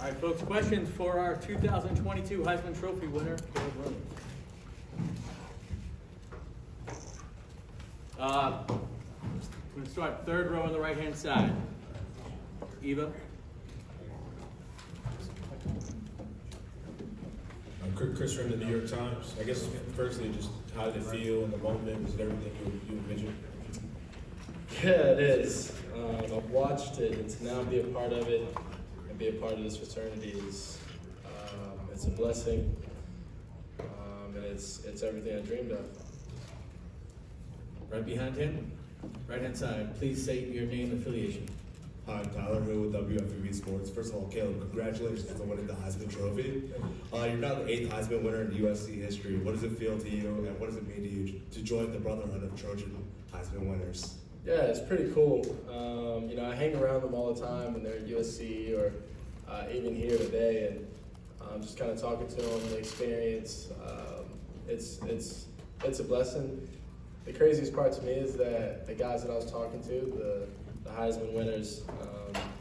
All right, folks, questions for our 2022 Heisman Trophy winner, Caleb Rose. We're going to start third row on the right-hand side. Eva. Chris from the New York Times. I guess firstly, just how did it feel in the moment? Was it everything you envisioned? Yeah, it is. I've watched it, and to now be a part of it and be a part of this fraternity is it's a blessing, and it's everything I dreamed of. Right behind him, right-hand side. Please state your name and affiliation. Hi, I'm Tyler Hill with WFUV Sports. First of all, Caleb, congratulations on winning the Heisman Trophy. You're now the 8th Heisman winner in USC history. What does it feel to you, and what does it mean to you to join the brotherhood of Trojan Heisman winners? Yeah, it's pretty cool. I hang around them all the time when they're at USC or even here today, and just kind of talking to them, the experience. It's a blessing. The craziest part to me is that the guys that I was talking to, the Heisman winners,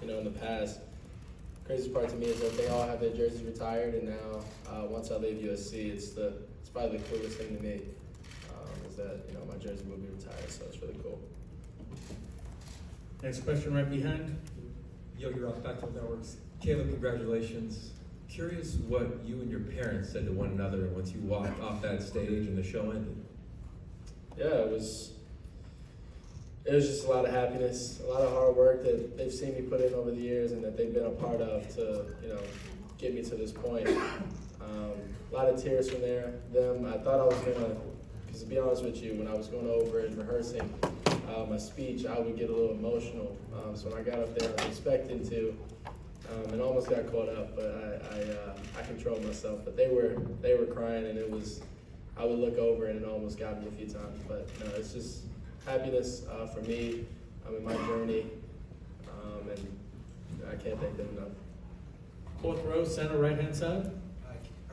in the past, the craziest part to me is that they all have their jerseys retired, and now once I leave USC, it's probably the coolest thing to me is that my jersey will be retired, so it's really cool. Next question right behind. Yo, you're off Back to the Networks. Caleb, congratulations. Curious what you and your parents said to one another once you walked off that stage and the show ended. Yeah, it was just a lot of happiness, a lot of hard work that they've seen me put in over the years and that they've been a part of to, get me to this point. A lot of tears from them. I thought I was gonna, because to be honest with you, when I was going over and rehearsing my speech, I would get a little emotional. So when I got up there, I was expecting to, and almost got caught up, but I controlled myself. But they were crying, and I would look over and it almost got me a few times. But it's just happiness for me. I'm in my journey, and I can't thank them enough. Fourth row, center, right-hand side.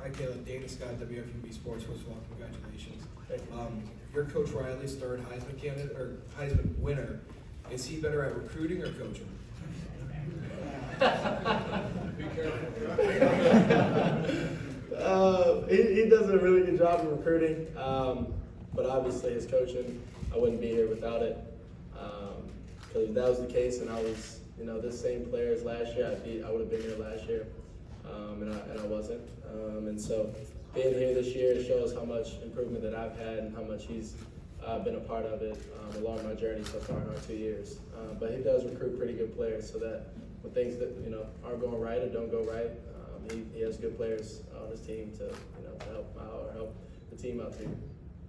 Hi, Caleb. Dana Scott, WFUV Sports. First of all, congratulations. Thank you. Your Coach Riley's third Heisman candidate or Heisman winner. Is he better at recruiting or coaching? Be careful. He does a really good job of recruiting, but obviously his coaching, I wouldn't be here without it. Because if that was the case and I was, this same player as last year, I would have been here last year, and I wasn't. And so being here this year shows how much improvement that I've had and how much he's been a part of it along my journey so far in our 2 years. But he does recruit pretty good players so that when things that aren't going right or don't go right, he has good players on his team to help out or help the team out to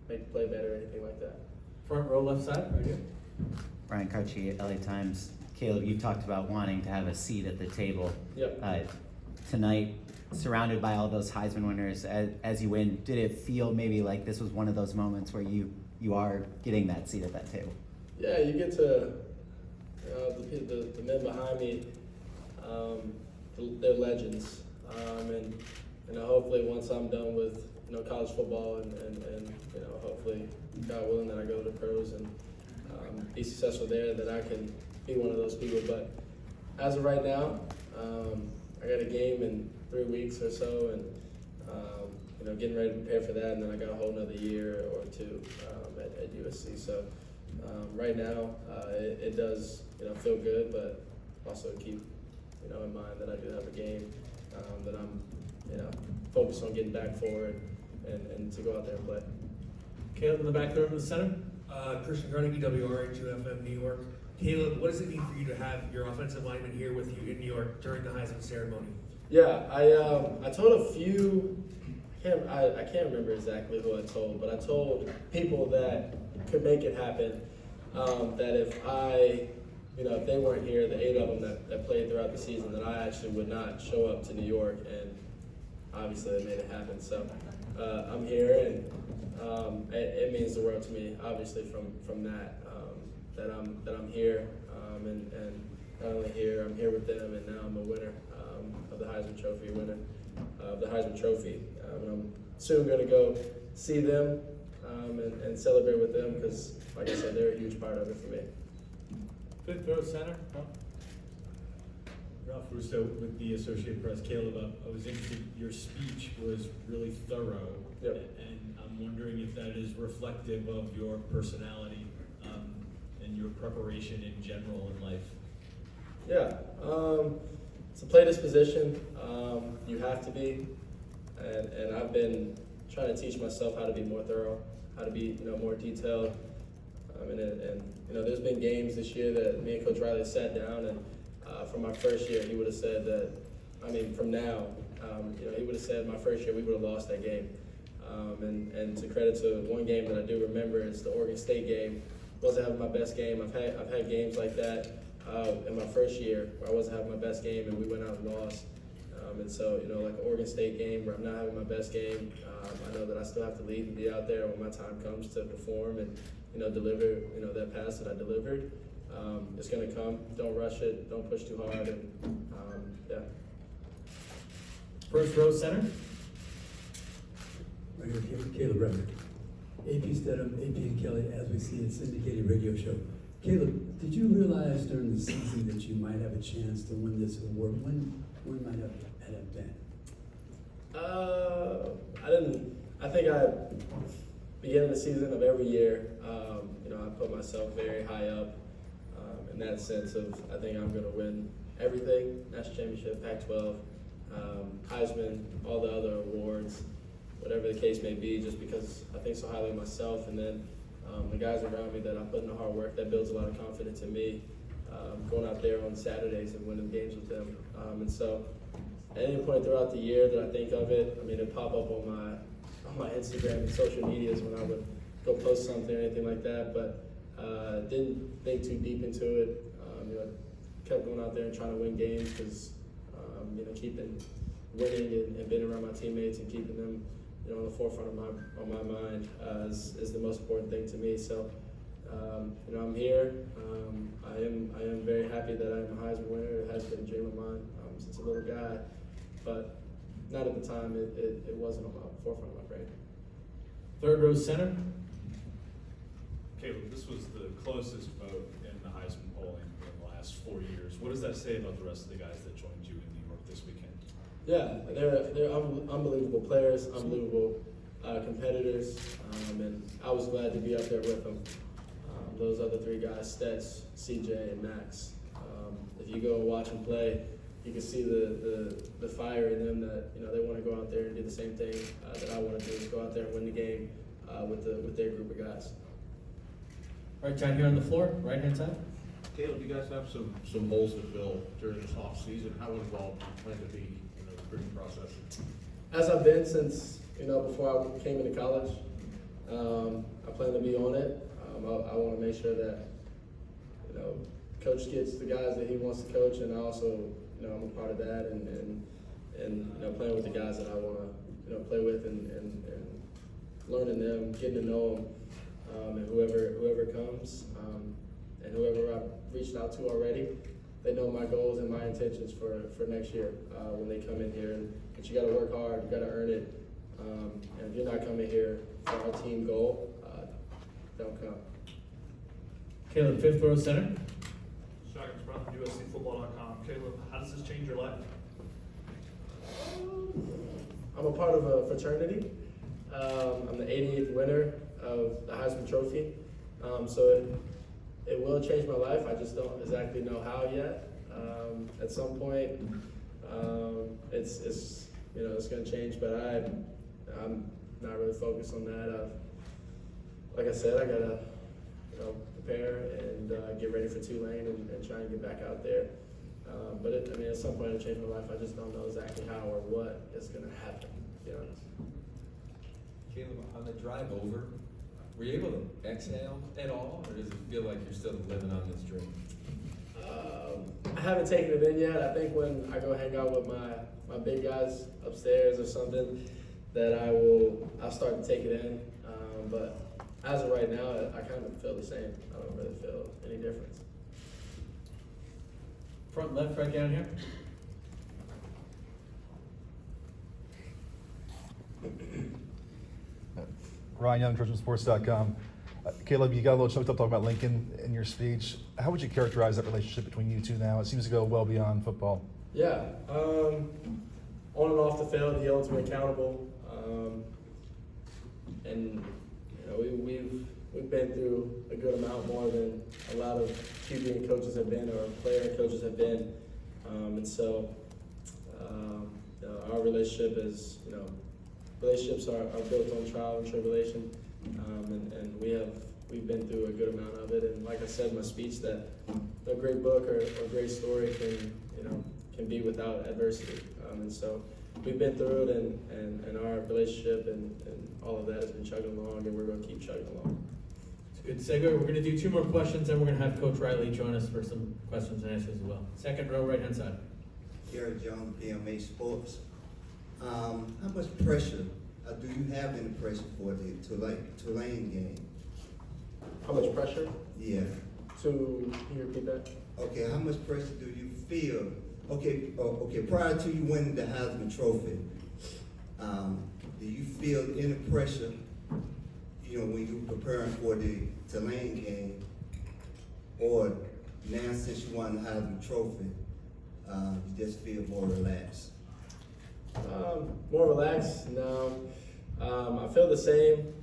make the play better or anything like that. Front row, left side, right here. Brian Carchi, LA Times. Caleb, you talked about wanting to have a seat at the table. Yep. Tonight, surrounded by all those Heisman winners, as you win, did it feel maybe like this was one of those moments where you are getting that seat at that table? Yeah, you get to the men behind me. They're legends, and hopefully once I'm done with college football and hopefully God willing that I go to the pros and be successful there, that I can be one of those people. But as of right now, I got a game in 3 weeks or so, and getting ready to prepare for that, and then I got a whole nother year or two at USC. So right now, it does feel good, but also keep in mind that I do have a game that I'm focused on getting back for and to go out there and play. Caleb in the back there in the center. Christian Carnegie, WRA 2FM New York. Caleb, what does it mean for you to have your offensive lineman here with you in New York during the Heisman ceremony? Yeah, I told a few. I can't remember exactly who I told, but I told people that could make it happen. That if they weren't here, the 8 of them that played throughout the season, that I actually would not show up to New York, and obviously they made it happen. So I'm here, and it means the world to me. Obviously, from that I'm here, and not only here, I'm here with them, and now I'm a winner of the Heisman Trophy, of the Heisman Trophy. And I'm soon going to go see them and celebrate with them because, like I said, they're a huge part of it for me. Fifth row, center. Oh. Ralph Russo with the Associated Press. Caleb, I was interested, your speech was really thorough. Yep. And I'm wondering if that is reflective of your personality and your preparation in general in life. Yeah, to play this position, you have to be, and I've been trying to teach myself how to be more thorough, how to be more detailed. And there's been games this year that me and Coach Riley sat down, and from my first year, he would have said that. From now, he would have said my first year we would have lost that game. And to credit to one game that I do remember is the Oregon State game. Wasn't having my best game. I've had games like that in my first year where I wasn't having my best game and we went out and lost. And so, like an Oregon State game where I'm not having my best game, I know that I still have to lead and be out there when my time comes to perform and, deliver, that pass that I delivered. It's going to come. Don't rush it. Don't push too hard. And, yeah. First row center. Right here, Caleb Reddick. AP Stedham, AP and Kelly, as we see it, syndicated radio show. Caleb, did you realize during the season that you might have a chance to win this award? When might have been? I didn't. I think beginning of the season of every year, I put myself very high up in that sense of I think I'm going to win everything, national championship, Pac-12, Heisman, all the other awards, whatever the case may be, just because I think so highly of myself. And then the guys around me that I put in the hard work, that builds a lot of confidence in me, going out there on Saturdays and winning games with them. And so at any point throughout the year that I think of it, it'd pop up on my Instagram and social medias when I would go post something or anything like that, but didn't think too deep into it. Kept going out there and trying to win games because, keeping winning and being around my teammates and keeping them, on the forefront of my mind is the most important thing to me. So, I'm here. I am very happy that I'm a Heisman winner. It has been a dream of mine since a little guy, but not at the time. It wasn't on the forefront of my brain. Third row center. Caleb, this was the closest vote in the Heisman polling in the last 4 years. What does that say about the rest of the guys that joined you in New York this weekend? Yeah, they're unbelievable players, unbelievable competitors, and I was glad to be up there with them. Those other three guys, Stets, CJ, and Max. If you go and watch them play, you can see the fire in them that they want to go out there and do the same thing that I want to do, is go out there and win the game with their group of guys. Right down here on the floor, right hand side. Caleb, you guys have some holes to fill during this off season. How involved do you plan to be in the recruiting process? As I've been since before I came into college, I plan to be on it. I want to make sure that Coach gets the guys that he wants to coach, and I also I'm a part of that and playing with the guys that I want to play with and learning them, getting to know them, and whoever comes and whoever I've reached out to already, they know my goals and my intentions for next year when they come in here. But you got to work hard, you got to earn it, and if you're not coming here for our team goal, don't come. Caleb, fifth row center. Shotguns from USCFootball.com. Caleb, how does this change your life? I'm a part of a fraternity. I'm the 88th winner of the Heisman Trophy. So it will change my life. I just don't exactly know how yet. At some point, it's going to change, but I'm not really focused on that. Like I said, I gotta prepare and get ready for Tulane and try and get back out there. But at some point it'll change my life. I just don't know exactly how or what is going to happen, to be honest. Caleb, on the drive over, were you able to exhale at all, or does it feel like you're still living on this dream? I haven't taken it in yet. I think when I go hang out with my big guys upstairs or something, that I'll start to take it in. But as of right now, I kind of feel the same. I don't really feel any difference. Front left, right down here. Ryan Young, TrojanSports.com. Caleb, you got a little choked up talking about Lincoln in your speech. How would you characterize that relationship between you two now? It seems to go well beyond football. Yeah, on and off the field, he holds me accountable, and you know we've been through a good amount more than a lot of QB coaches have been or player coaches have been, and so you know, our relationship is relationships are built on trial and tribulation, and we've been through a good amount of it, and like I said in my speech, that no great book or great story can be without adversity. And so we've been through it, and our relationship and all of that has been chugging along, and we're going to keep chugging along. It's a good segue. We're going to do 2 more questions, and we're going to have Coach Riley join us for some questions and answers as well. Second row, right-hand side. Gary Jones, BMA Sports. How much pressure, do you have any pressure for the Tulane game? How much pressure? Yeah. Can you repeat that? Okay, how much pressure do you feel? Okay, prior to you winning the Heisman Trophy, do you feel any pressure, when you're preparing for the Tulane game, or now since you won the Heisman Trophy, you just feel more relaxed? More relaxed. No, I feel the same.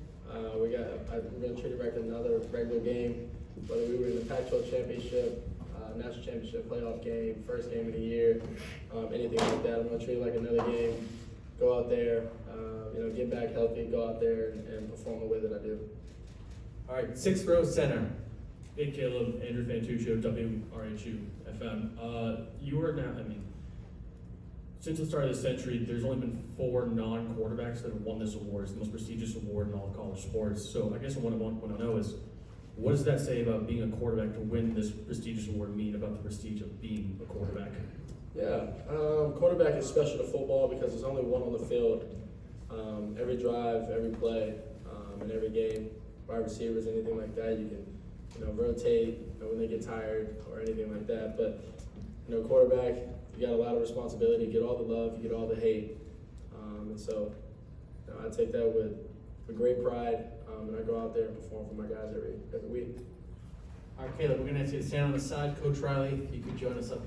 We're going to treat it like another regular game, whether we were in the Pac-12 championship, national championship, playoff game, first game of the year, anything like that. I'm going to treat it like another game. Go out there, get back healthy, go out there and perform the way that I do. All right, 6th row center. Hey, Caleb, Andrew Fantuccio, WRHU FM. You are now, since the start of the century, there's only been 4 non-quarterbacks that have won this award. It's the most prestigious award in all college sports. So I guess what I want to know is, what does that say about being a quarterback to win this prestigious award mean about the prestige of being a quarterback? Yeah, quarterback is special to football because there's only one on the field. Every drive, every play, and every game, wide receivers, anything like that, you can rotate when they get tired or anything like that. But quarterback, you got a lot of responsibility. You get all the love, you get all the hate, and so I take that with great pride, and I go out there and perform for my guys every week. All right, Caleb, we're going to ask you to stand on the side. Coach Riley, if you could join us up here.